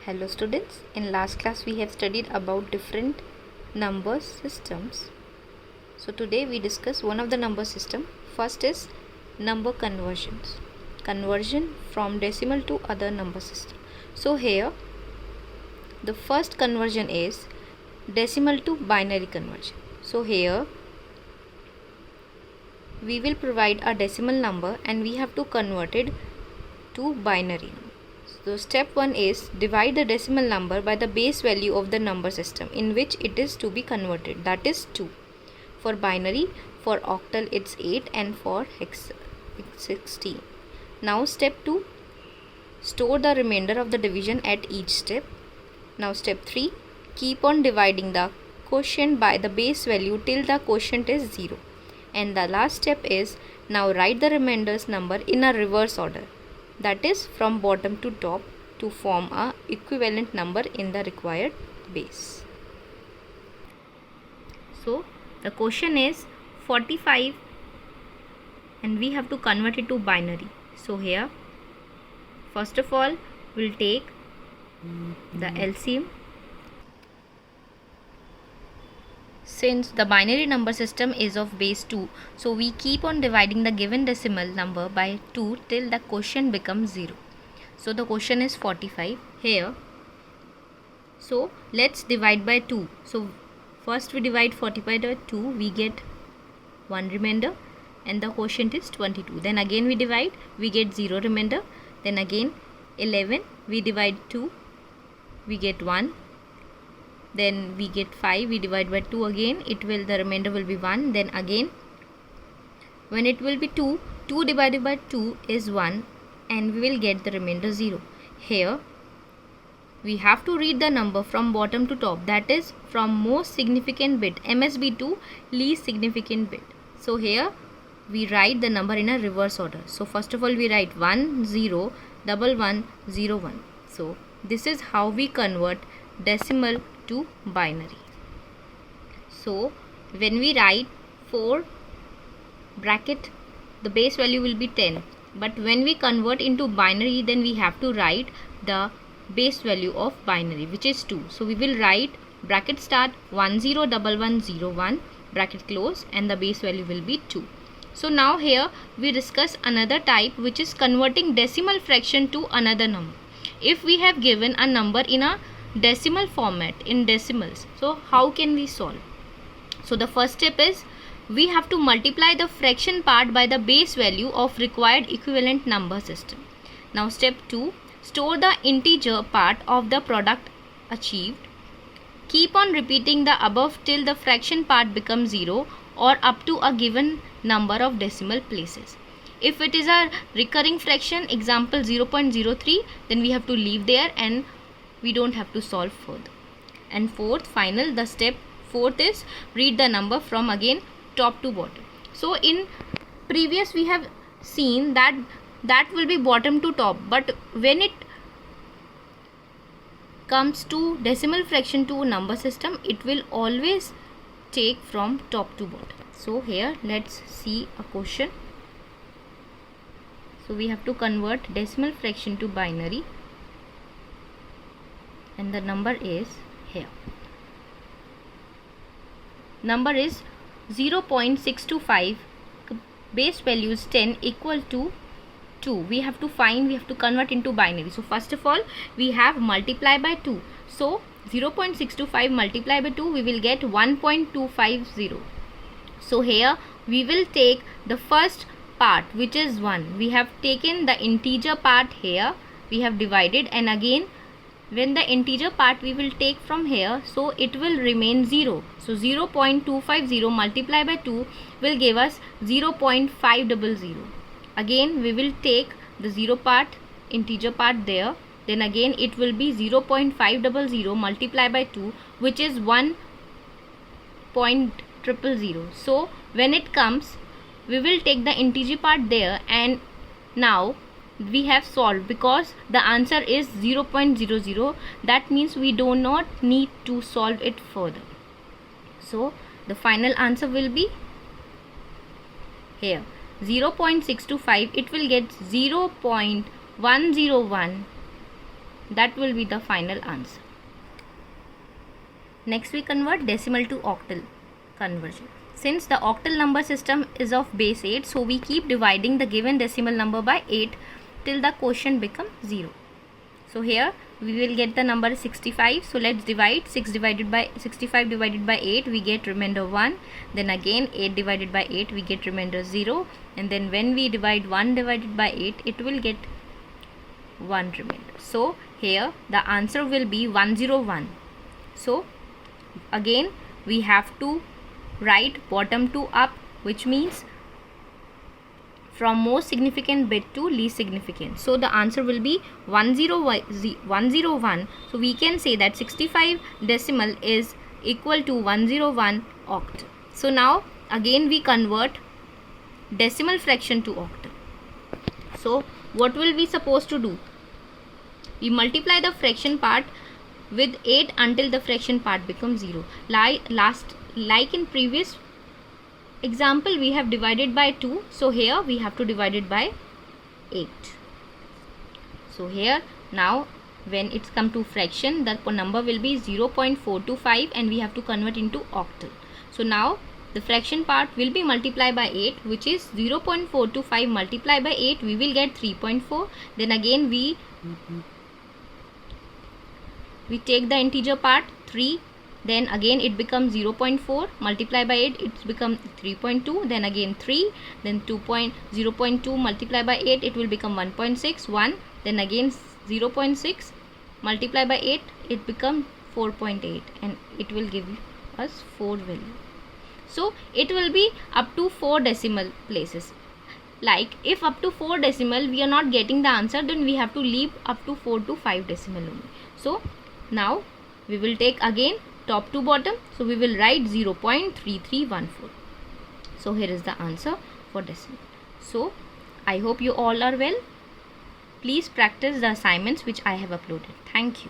Hello students, in last class we have studied about different number systems. So today we discuss one of the number system. First is number conversions. Conversion from decimal to other number system. So here the first conversion is decimal to binary conversion. So here we will provide a decimal number and we have to convert it to binary. So step 1 is divide the decimal number by the base value of the number system in which it is to be converted, that is 2. For binary, for octal it's 8 and for hex it's 16. Now step 2, store the remainder of the division at each step. Now step 3, keep on dividing the quotient by the base value till the quotient is 0. And the last step is now write the remainders number in a reverse order, that is from bottom to top, to form a equivalent number in the required base. So the question is 45 and we have to convert it to binary. So here first of all we'll take the LCM. Since the binary number system is of base 2, so we keep on dividing the given decimal number by 2 till the quotient becomes 0. So the quotient is 45 here. So let's divide by 2. So first we divide 45 by 2, we get 1 remainder and the quotient is 22. Then again we divide, we get 0 remainder. Then again 11, we divide 2, we get 1. Then we get 5, we divide by 2 again, the remainder will be 1. Then again when it will be 2 divided by 2 is 1 and we will get the remainder 0. Here we have to read the number from bottom to top, that is from most significant bit MSB to least significant bit. So here we write the number in a reverse order. So first of all we write 1 0 1 1 0 1. So this is how we convert decimal to binary. So when we write 4 bracket, the base value will be 10, but when we convert into binary then we have to write the base value of binary, which is 2. So we will write bracket start 1 0 1 1 0 1 bracket close and the base value will be 2. So now here we discuss another type, which is converting decimal fraction to another number. If we have given a number in a decimal format in decimals, so how can we solve? So the first step is we have to multiply the fraction part by the base value of required equivalent number system. Now step 2, store the integer part of the product achieved. Keep on repeating the above till the fraction part becomes 0 or up to a given number of decimal places. If it is a recurring fraction, example 0.03, then we have to leave there and we don't have to solve further. And fourth, final, the step fourth is read the number from again top to bottom. So in previous we have seen that will be bottom to top, but when it comes to decimal fraction to number system, it will always take from top to bottom. So here let's see a question. So we have to convert decimal fraction to binary and the number is here. Number is 0.625, base value is 10 equal to 2. We have to convert into binary. So first of all we have multiply by 2. So 0.625 multiply by 2, we will get 1.250. So here we will take the first part, which is 1. We have taken the integer part here, we have divided, and again when the integer part we will take from here, so it will remain 0. So 0.250 multiplied by 2 will give us 0.500. Again we will take the 0 part, integer part there, then again it will be 0.500 multiplied by 2, which is 1.000. So when it comes, we will take the integer part there, and now we have solved because the answer is 0.00. That means we do not need to solve it further. So the final answer will be here 0.625. It will get 0.101 that will be the final answer. Next we convert decimal to octal conversion. Since the octal number system is of base 8, so we keep dividing the given decimal number by 8 till the quotient becomes 0. So here we will get the number 65. So let's divide 65 divided by 8, we get remainder 1. Then again 8 divided by 8, we get remainder 0. And then when we divide 1 divided by 8, it will get 1 remainder. So here the answer will be 101. So again we have to write bottom to up, which means from most significant bit to least significant. So the answer will be 101. So we can say that 65 decimal is equal to 101 octal. So now again we convert decimal fraction to octal. So what will we supposed to do? We multiply the fraction part with 8 until the fraction part becomes 0. Like in previous example, we have divided by 2, so here we have to divide it by 8. So here now when it's come to fraction, the number will be 0.425 and we have to convert into octal. So now the fraction part will be multiplied by 8, which is 0.425 multiplied by 8, we will get 3.4. Then again we take the integer part 3. Then again it becomes 0.4 multiplied by 8, it's become 3.2. Then again 3, then 0.2 multiplied by 8, it will become 1.6, 1. Then again 0.6 multiplied by 8, it becomes 4.8 and it will give us 4 value. So it will be up to 4 decimal places. Like if up to 4 decimal we are not getting the answer, then we have to leave up to 4 to 5 decimal only. So now we will take again top to bottom, so we will write 0.3314. So here is the answer for decimal. So I hope you all are well. Please practice the assignments which I have uploaded. Thank you.